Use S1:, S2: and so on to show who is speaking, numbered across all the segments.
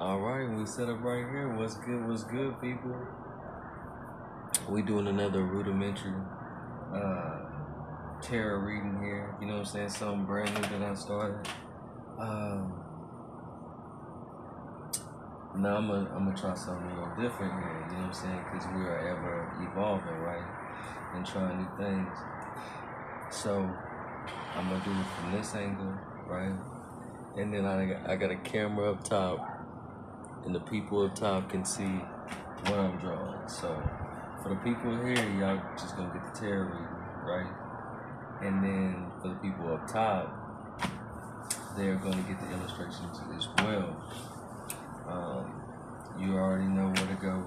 S1: Alright, we set up right here. What's good, people? We doing another rudimentary tarot reading here. You know what I'm saying? Something brand new that I started. Now I'm gonna try something a little different here. You know what I'm saying? Because we are ever evolving, right? And trying new things. So I'm gonna do it from this angle, right? And then I got a camera up top, and the people up top can see what I'm drawing. So for the people here, y'all just gonna get the tarot reading, right? And then for the people up top, they're gonna get the illustrations as well. You already know where to go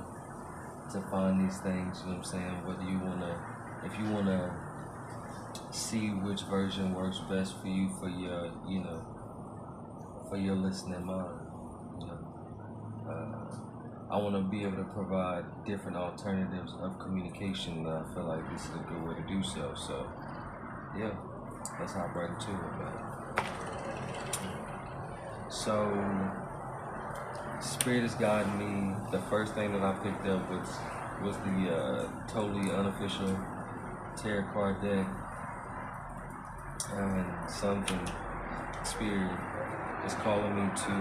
S1: to find these things, you know what I'm saying? Whether you if you wanna see which version works best for you for your, for your listening mind, I want to be able to provide different alternatives of communication, and I feel like this is a good way to do so. So, yeah, let's hop right into it, man. So, Spirit has guided me. The first thing that I picked up was the totally unofficial tarot card deck, and something Spirit is calling me to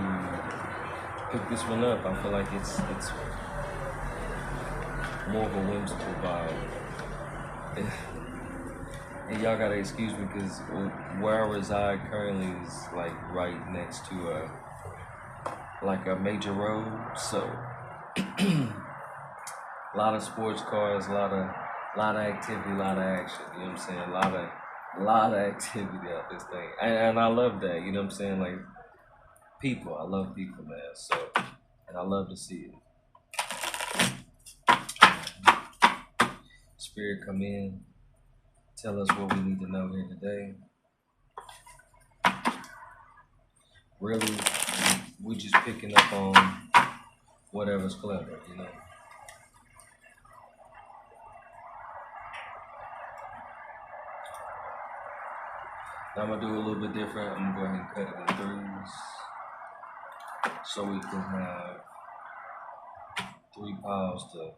S1: pick this one up. I feel like it's more of a whimsical vibe. And y'all gotta excuse me because where I reside currently is like right next to a major road. So a lot of sports cars, a lot of activity, a lot of action. You know what I'm saying? A lot of activity out this thing, and I love that. You know what I'm saying? Like people, I love people, man. So, and I love to see it. Spirit, come in, tell us what we need to know here today. Really, we just picking up on whatever's clever, you know. Now I'm gonna do a little bit different. I'm gonna go ahead and cut it in threes, so we can have 3 piles to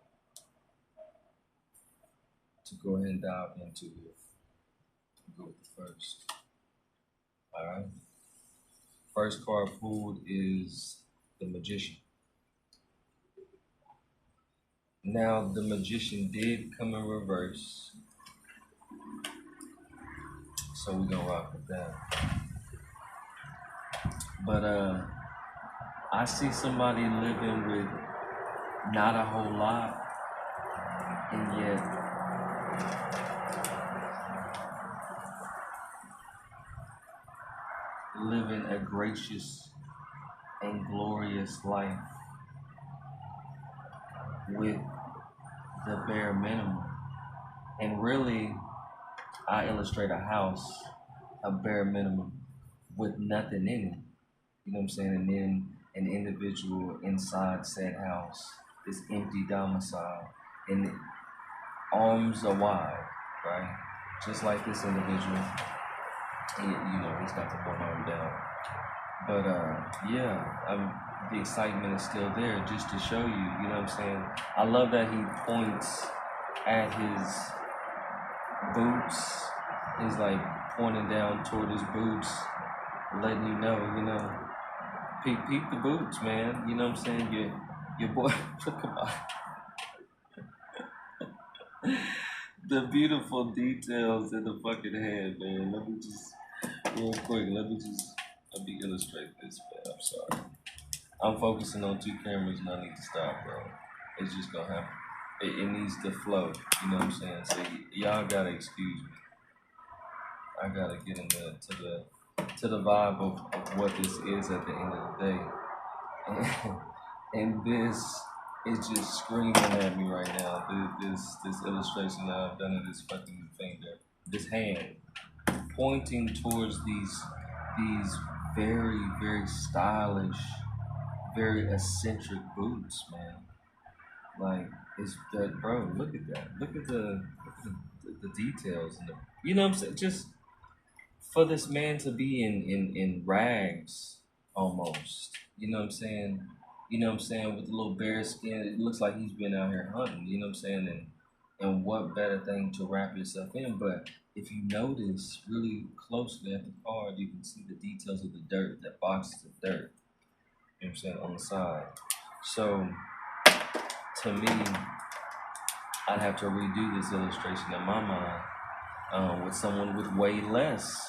S1: go ahead and dive into it. Go with the first. Alright. First card pulled is the Magician. Now the Magician did come in reverse, so we're gonna rock with that. But I see somebody living with not a whole lot, and yet living a gracious and glorious life with the bare minimum. And really, I illustrate a house, a bare minimum, with nothing in it. You know what I'm saying? And then an individual inside said house, this empty domicile, and arms are wide, right? Just like this individual, he's got the one arm down. But the excitement is still there, just to show you, you know what I'm saying? I love that he points at his boots. He's like pointing down toward his boots, letting you know, peep the boots, man. You know what I'm saying? Your boy, come on. The beautiful details in the fucking head, man. Let me just, real quick, let me illustrate this, man. I'm sorry. I'm focusing on 2 cameras and I need to stop, bro. It's just gonna happen. It needs to flow, you know what I'm saying? So y'all gotta excuse me. I gotta get into to the vibe of what this is at the end of the day. And this is just screaming at me right now. This illustration that I've done of this fucking finger, this hand, pointing towards these very, very stylish, very eccentric boots, man. Like, it's that, bro, look at that. Look at the details. And you know what I'm saying? Just for this man to be in rags, almost. You know what I'm saying? you know what I'm saying, with the little bear skin. It looks like he's been out here hunting, you know what I'm saying? And what better thing to wrap yourself in? But if you notice really closely at the card, you can see the details of the dirt, that boxes of dirt, you know what I'm saying, on the side. So to me, I'd have to redo this illustration in my mind with someone with way less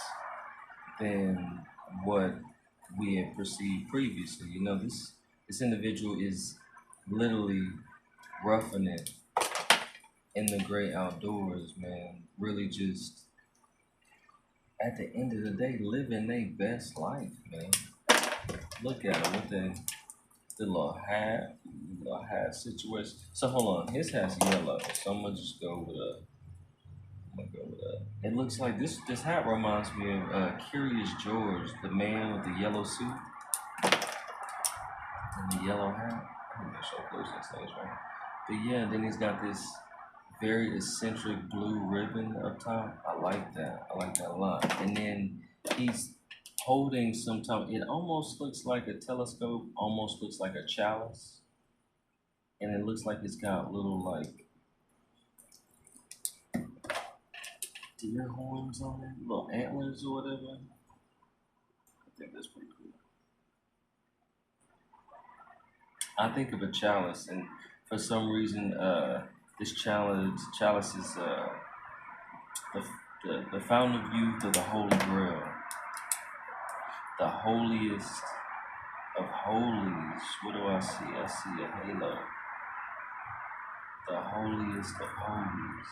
S1: than what we had perceived previously. You know, this individual is literally roughing it in the great outdoors, man. Really just at the end of the day living their best life, man. Look at him with the little hat situation. So hold on, his hat's yellow, so I'm gonna just go with a. I'm gonna go with a. It looks like this hat reminds me of Curious George, the man with the yellow suit and the yellow hat. I'm gonna show those things right. But yeah, then he's got this very eccentric blue ribbon up top. I like that. I like that a lot. And then he's holding some type. It almost looks like a telescope. Almost looks like a chalice. And it looks like it's got little like deer horns on it, little antlers or whatever. I think that's pretty cool. I think of a chalice, and for some reason, this chalice is the, the fountain of youth of the Holy Grail, the holiest of holies. What do I see? I see a halo, the holiest of holies,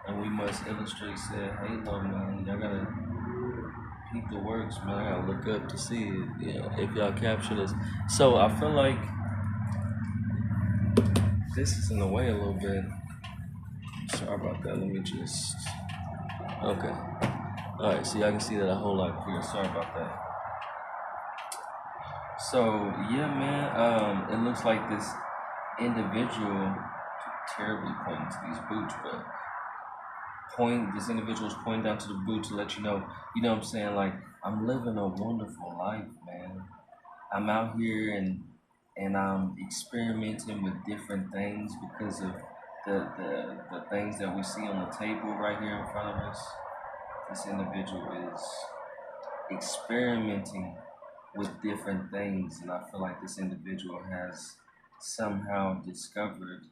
S1: and we must illustrate said halo, man. Y'all gotta peep the works, man. I gotta look up to see it. Yeah, if y'all capture this. So I feel like this is in the way a little bit. Sorry about that. Let me just. Okay. Alright, so y'all can see that a whole lot clearer. Sorry about that. So, yeah, man, it looks like this individual terribly pointing to these boots, but this individual is pointing down to the boot to let you know what I'm saying? Like, I'm living a wonderful life, man. I'm out here and I'm experimenting with different things because of the things that we see on the table right here in front of us. This individual is experimenting with different things, and I feel like this individual has somehow discovered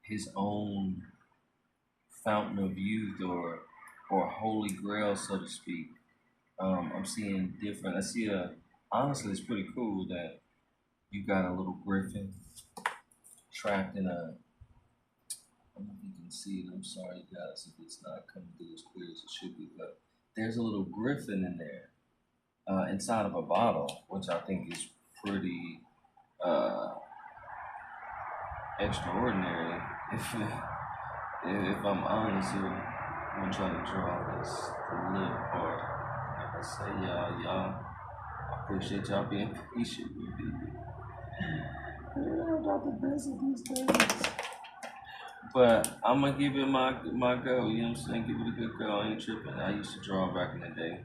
S1: his own fountain of youth or holy grail, so to speak. I'm seeing different. Honestly, it's pretty cool that you got a little griffin trapped in a. I don't know if you can see it. I'm sorry, guys, if it's not coming through as clear as it should be, but there's a little griffin in there inside of a bottle, which I think is pretty uh, extraordinary. If I'm honest here, I'm gonna try to draw this the lip part. Like I say, y'all, I appreciate y'all being patient with me. I'm not the best at these things. But I'm gonna give it my go, you know what I'm saying? Give it a good go. I ain't tripping. I used to draw back in the day.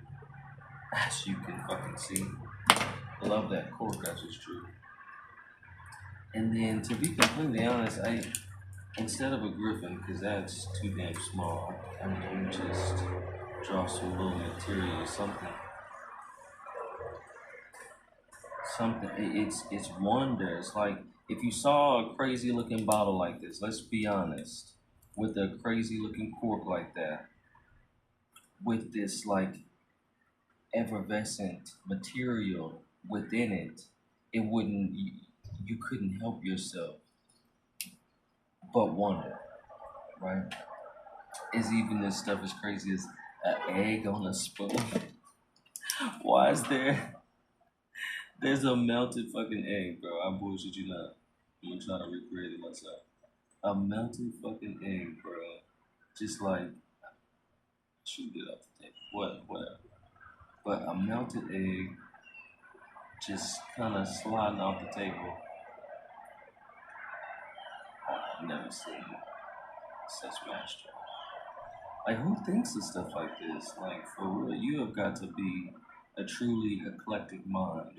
S1: As you can fucking see. I love that cork I just drew. And then to be completely honest, instead of a griffin, because that's too damn small, I'm gonna just draw some little material, something. It's wonder. It's like if you saw a crazy looking bottle like this, let's be honest, with a crazy looking cork like that, with this like effervescent material within it, it wouldn't you couldn't help yourself but wonder, right? Is even this stuff as crazy as an egg on a spoon? Why is there's a melted fucking egg, bro? I bullshit you not. I'm gonna try to recreate it myself. A melted fucking egg, bro. Just like shoot it off the table. Whatever. But a melted egg just kind of sliding off the table. I've never seen such mastery. Like, who thinks of stuff like this? Like, for real, you have got to be a truly eclectic mind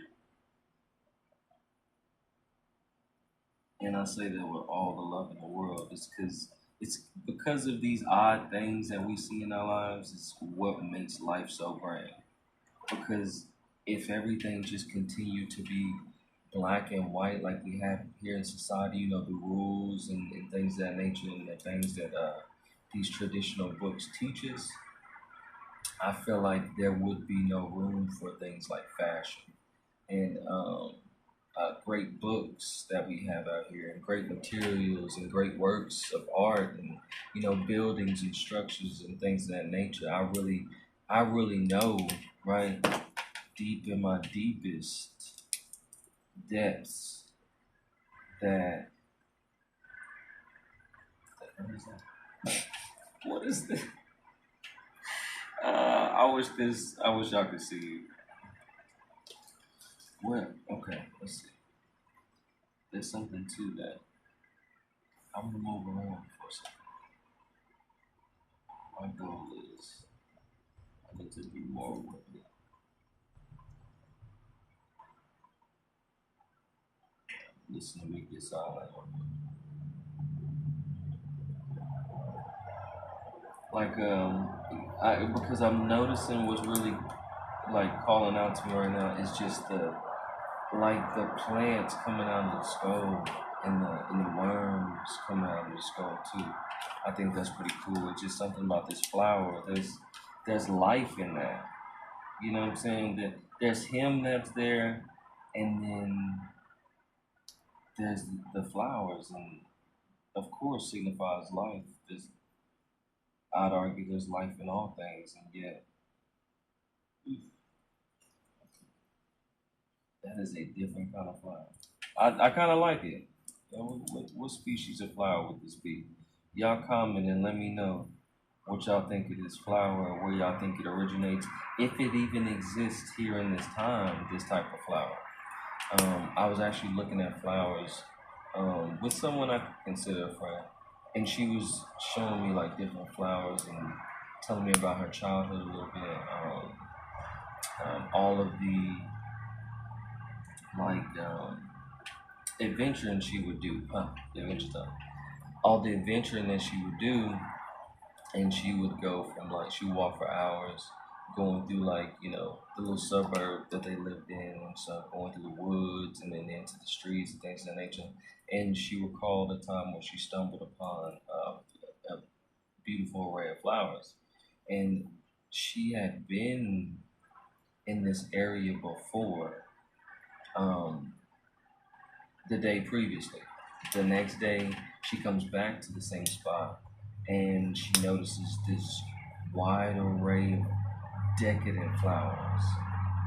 S1: And I say that with all the love in the world. It's because of these odd things that we see in our lives is what makes life so grand. Because if everything just continued to be black and white like we have here in society, you know, the rules and things of that nature and the things that these traditional books teach us, I feel like there would be no room for things like fashion and great books that we have out here, and great materials and great works of art, and you know, buildings and structures and things of that nature. I really know, right, deep in my deepest depths that what is that? What is this? I wish y'all could see. Well, okay, let's see. There's something to that. I'm gonna move around for a second. My goal is I need to be more with it. Listen to me get silent. Like because I'm noticing what's really like calling out to me right now is just the plants coming out of the skull and the worms coming out of the skull too. I think that's pretty cool. It's just something about this flower. There's life in that. You know what I'm saying? That there's him that's there, and then there's the flowers, and of course signifies life. I'd argue there's life in all things, and yet that is a different kind of flower. I kind of like it. What species of flower would this be? Y'all comment and let me know what y'all think of this flower or where y'all think it originates, if it even exists here in this time, this type of flower. I was actually looking at flowers with someone I consider a friend, and she was showing me like different flowers and telling me about her childhood a little bit. All of the like adventuring she would do, adventure stuff. All the adventuring that she would do, and she would go from like she would walk for hours, going through like you know the little suburb that they lived in and stuff, going through the woods and then into the streets and things of that nature. And she recalled a time when she stumbled upon a beautiful array of flowers, and she had been in this area before. Um, the day previously. The next day, she comes back to the same spot and she notices this wide array of decadent flowers.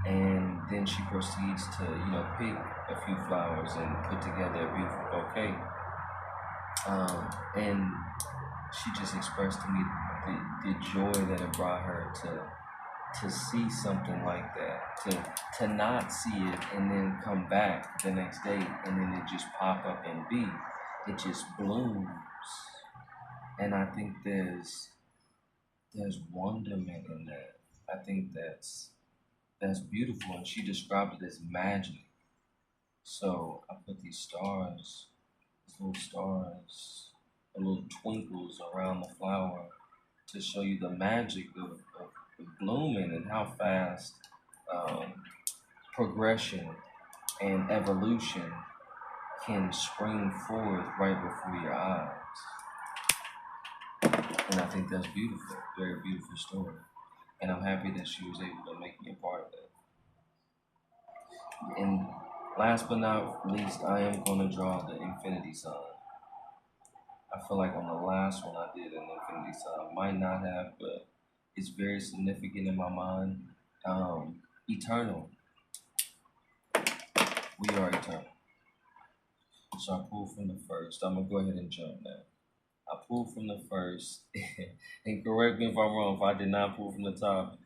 S1: And then she proceeds to, you know, pick a few flowers and put together a beautiful bouquet. And she just expressed to me the joy that it brought her to see something like that, to not see it and then come back the next day and then it just pop up and be, it just blooms. And I think there's wonderment in that. I think that's beautiful, and she described it as magic. So I put these little stars, little twinkles around the flower to show you the magic of blooming and how fast um, progression and evolution can spring forth right before your eyes. And I think that's beautiful, very beautiful story. And I'm happy that she was able to make me a part of that. And last but not least, I am going to draw the infinity sign. I feel like on the last one I did an infinity sign. Might not have, but it's very significant in my mind. Eternal. We are eternal. So I pulled from the first. I'm going to go ahead and jump now. I pulled from the first. And correct me if I'm wrong. If I did not pull from the top,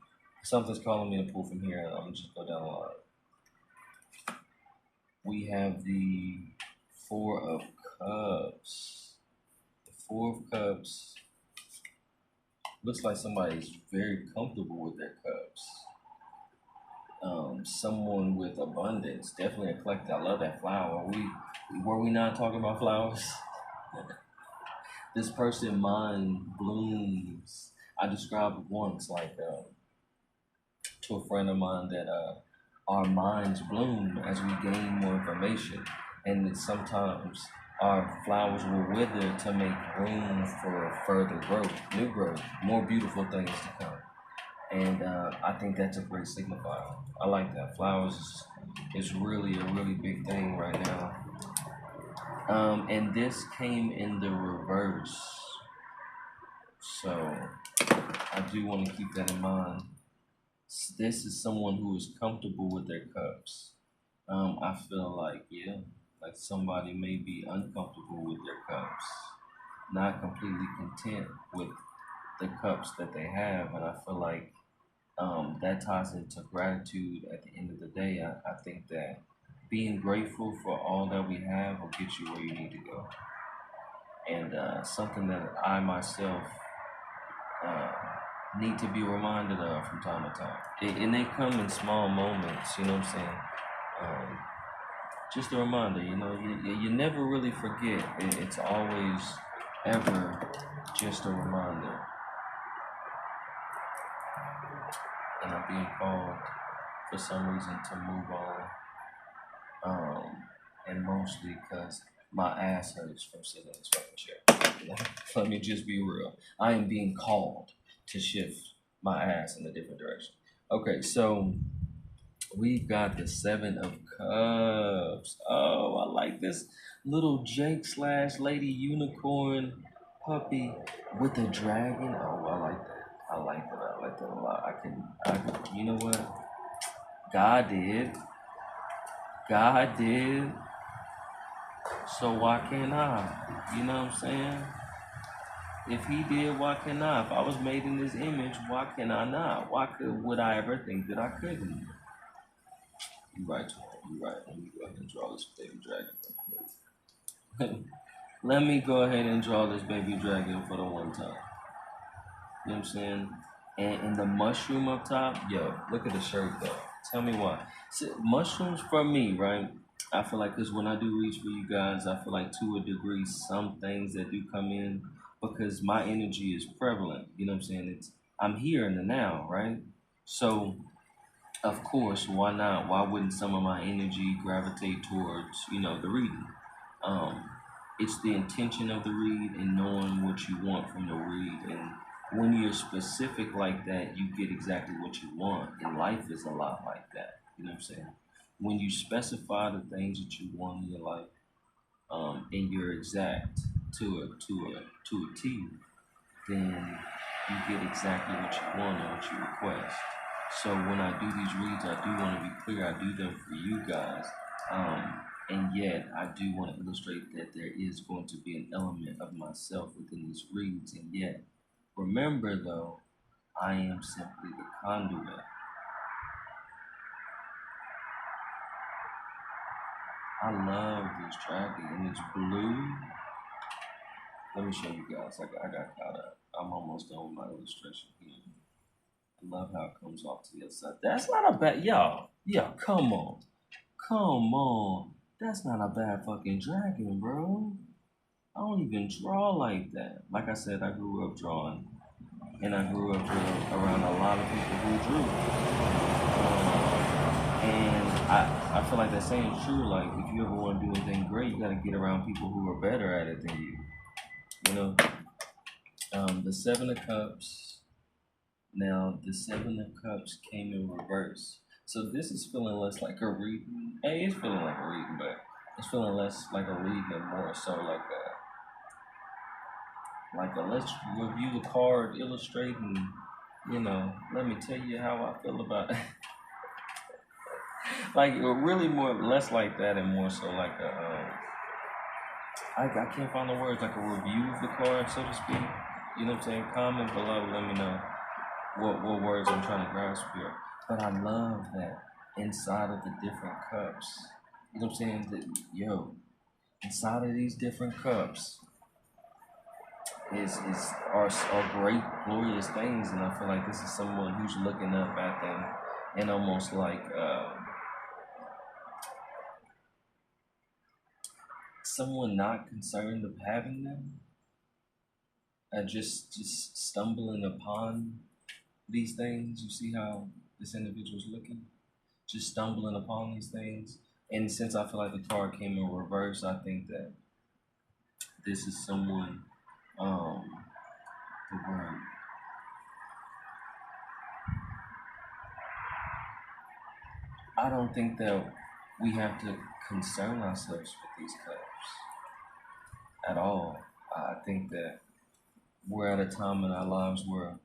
S1: something's calling me to pull from here. I'm just go down the line. We have the Four of Cups. The Four of Cups looks like somebody's very comfortable with their cups. Someone with abundance, definitely eclectic. I love that flower. Were we not talking about flowers? This person mind blooms. I described it once, like to a friend of mine, that our minds bloom as we gain more information, and that sometimes our flowers will wither to make room for further growth, new growth, more beautiful things to come. And I think that's a great signifier. I like that. Flowers is really a really big thing right now. And this came in the reverse, so I do want to keep that in mind. This is someone who is comfortable with their cups. I feel like, yeah, like somebody may be uncomfortable with their cups, not completely content with the cups that they have, and I feel like that ties into gratitude at the end of the day. I think that being grateful for all that we have will get you where you need to go. And something that I myself uh, need to be reminded of from time to time. And they come in small moments, you know what I'm saying? Um, just a reminder, you never really forget. It's always ever just a reminder. And I'm being called for some reason to move on. And mostly because my ass hurts from sitting in this fucking chair. Let me just be real. I am being called to shift my ass in a different direction. Okay, so we've got the Seven of Cups. Oh, I like this little Jake / Lady Unicorn puppy with a dragon. Oh, I like that. I like that. I like that a lot. I can, you know what? God did. God did. So why can't I? You know what I'm saying? If he did, why can't I? If I was made in his image, why can I not? Would I ever think that I couldn't? You're right, Twan. You're right. Let me go ahead and draw this baby dragon. Let me go ahead and draw this baby dragon for the one time. You know what I'm saying? And the mushroom up top, yo, look at the shirt though. Tell me why. See, mushrooms for me, right? I feel like, because when I do reach for you guys, I feel like to a degree, some things that do come in, because my energy is prevalent. You know what I'm saying? I'm here in the now, right? So, of course, why not? Why wouldn't some of my energy gravitate towards, the reading? Um, it's the intention of the read and knowing what you want from the read. And when you're specific like that, you get exactly what you want. And life is a lot like that. You know what I'm saying? When you specify the things that you want in your life, and you're exact to a T, then you get exactly what you want and what you request. So when I do these reads, I do want to be clear. I do them for you guys, and yet I do want to illustrate that there is going to be an element of myself within these reads. And yet, remember though, I am simply the conduit. I love this dragon, and it's blue. Let me show you guys. I got caught up. I'm almost done with my illustration here. I love how it comes off to the other side. That's not a bad, y'all. Yeah, come on. Come on. That's not a bad fucking dragon, bro. I don't even draw like that. Like I said, I grew up drawing. And I grew up around a lot of people who drew. And I feel like that saying is true. Like, if you ever want to do anything great, you got to get around people who are better at it than you. You know? The Seven of Cups. Now, the Seven of Cups came in reverse. So this is feeling less like a reading. Hey, it's feeling like a reading, but it's feeling less like a reading and more so like a let's review the card, illustrate, and, let me tell you how I feel about it. Like, really less like that and more so like I can't find the words, like a review of the card, so to speak. You know what I'm saying? Comment below, let me know what words I'm trying to grasp here. But I love that inside of the different cups, you know what I'm saying? Inside of these different cups are great, glorious things, and I feel like this is someone who's looking up at them and almost like someone not concerned of having them, just stumbling upon these things. You see how this individual's looking, just stumbling upon these things. And since I feel like the card came in reverse, I think that this is someone, the word. I don't think that we have to concern ourselves with these cups at all. I think that we're at a time in our lives where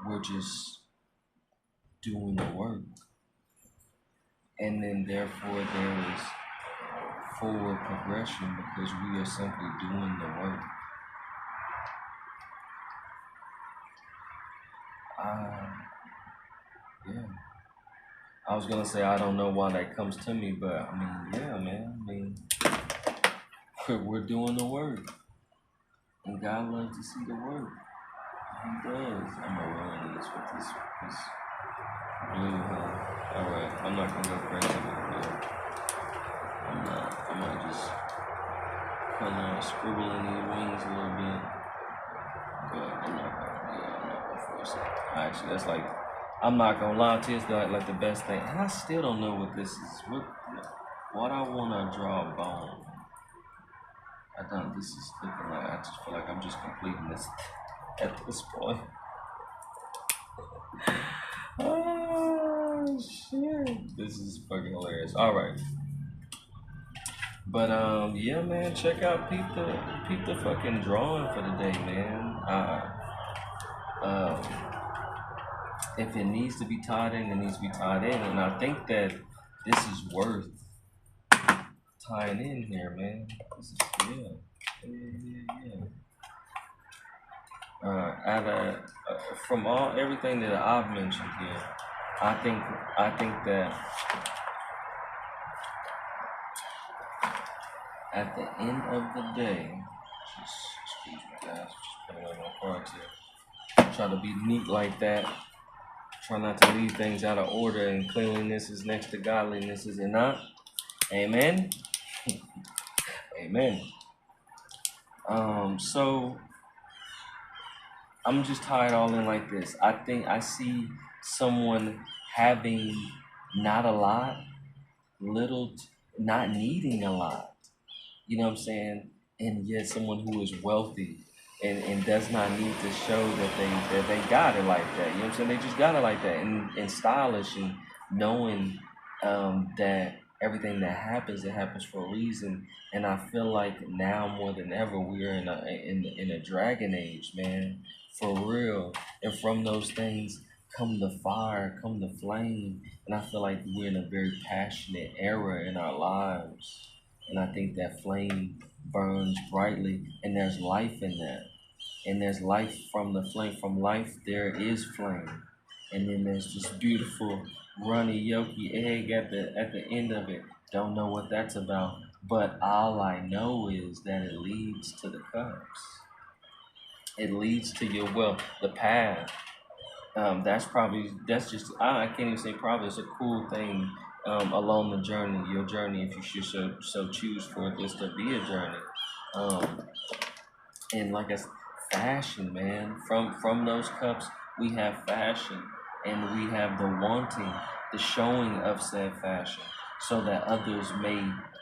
S1: we're just doing the work. And then therefore there is forward progression because we are simply doing the work. Yeah. I was gonna say I don't know why that comes to me, but I mean, yeah, man. I mean, we're doing the work, and God loves to see the work. He does. I'm gonna run this with this blue. All right, I'm not gonna go crazy with the blue. I'm not. I might just kind of scribble in these wings a little bit, but I'm not gonna force it. Actually, that's like. I'm not gonna lie to you, it's like the best thing. And I still don't know what this is. What I wanna draw a bone. I don't, this is looking like, I just feel like I'm just completing this at this point. Oh, shit. This is fucking hilarious. Alright. But, yeah, man, check out, peep the fucking drawing for the day, man. If it needs to be tied in, it needs to be tied in. And I think that this is worth tying in here, man. This is, yeah. From everything that I've mentioned here, I think that at the end of the day, excuse me guys, just putting on my cards here. Try to be neat like that. Try not to leave things out of order, and cleanliness is next to godliness, is it not? Amen. Amen. So I'm just tie it all in like this. I think I see someone having not a lot, not needing a lot. You know what I'm saying? And yet someone who is wealthy and does not need to show that they got it like that. You know what I'm saying? They just got it like that, and stylish, and knowing that everything that happens, it happens for a reason. And I feel like now more than ever we are in a dragon age, man, for real. And from those things come the fire, come the flame. And I feel like we're in a very passionate era in our lives. And I think that flame burns brightly, and there's life in that. And there's life from the flame. From life, there is flame. And then there's this beautiful runny yolky egg at the end of it. Don't know what that's about, but all I know is that it leads to the cups. It leads to your wealth, the path. That's just, I can't even say probably, it's a cool thing along the journey, your journey, if you should so choose for this to be a journey. And like I said, fashion, man. From those cups, we have fashion, and we have the wanting, the showing of said fashion, so that others may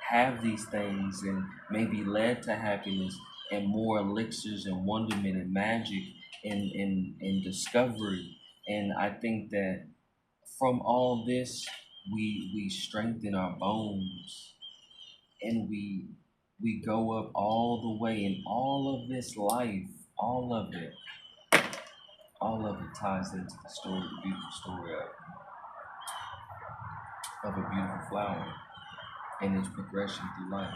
S1: have these things and may be led to happiness and more elixirs and wonderment and magic and discovery. And I think that from all this, we strengthen our bones, and we go up all the way, and all of this life, all of it ties into the story, the beautiful story of a beautiful flower and its progression through life.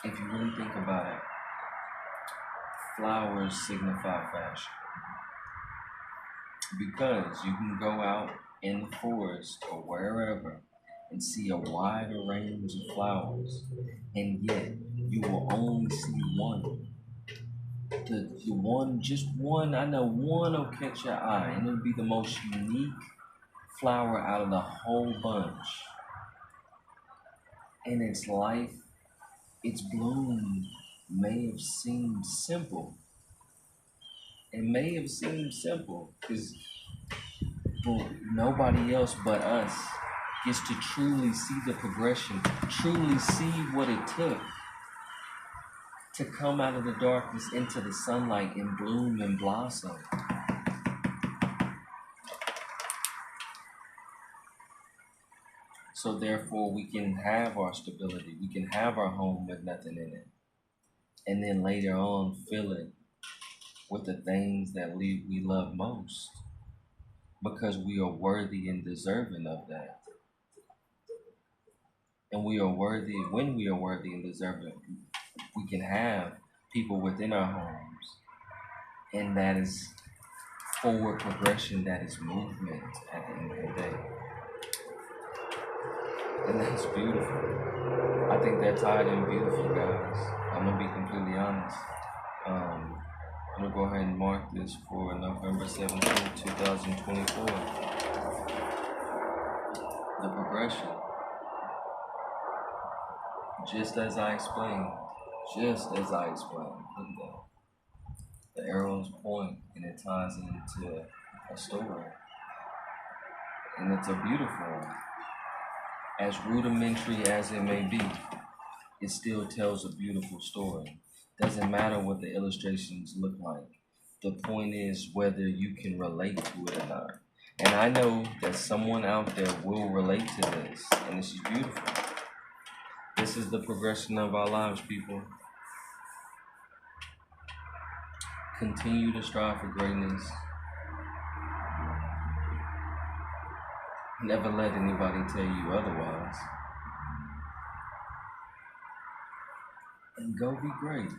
S1: If you really think about it, flowers signify fashion, because you can go out in the forest or wherever and see a wide range of flowers, and yet you will only see one. The one, just one, I know one will catch your eye, and it'll be the most unique flower out of the whole bunch. And its life, its bloom may have seemed simple. It may have seemed simple because nobody else but us gets to truly see the progression, truly see what it took to come out of the darkness into the sunlight and bloom and blossom. So therefore we can have our stability, we can have our home with nothing in it. And then later on fill it with the things that we love most, because we are worthy and deserving of that. And we are worthy, when we are worthy and deserving, we can have people within our homes. And that is forward progression, that is movement at the end of the day. And that's beautiful. I think that tied in beautiful, guys. I'm gonna be completely honest. I'm gonna go ahead and mark this for November 17th, 2024. The progression. Just as I explained. Look at that. The arrows point and it ties into a story. And it's a beautiful one. As rudimentary as it may be, it still tells a beautiful story. Doesn't matter what the illustrations look like. The point is whether you can relate to it or not. And I know that someone out there will relate to this, and this is beautiful. This is the progression of our lives, people. Continue to strive for greatness. Never let anybody tell you otherwise. And go be great.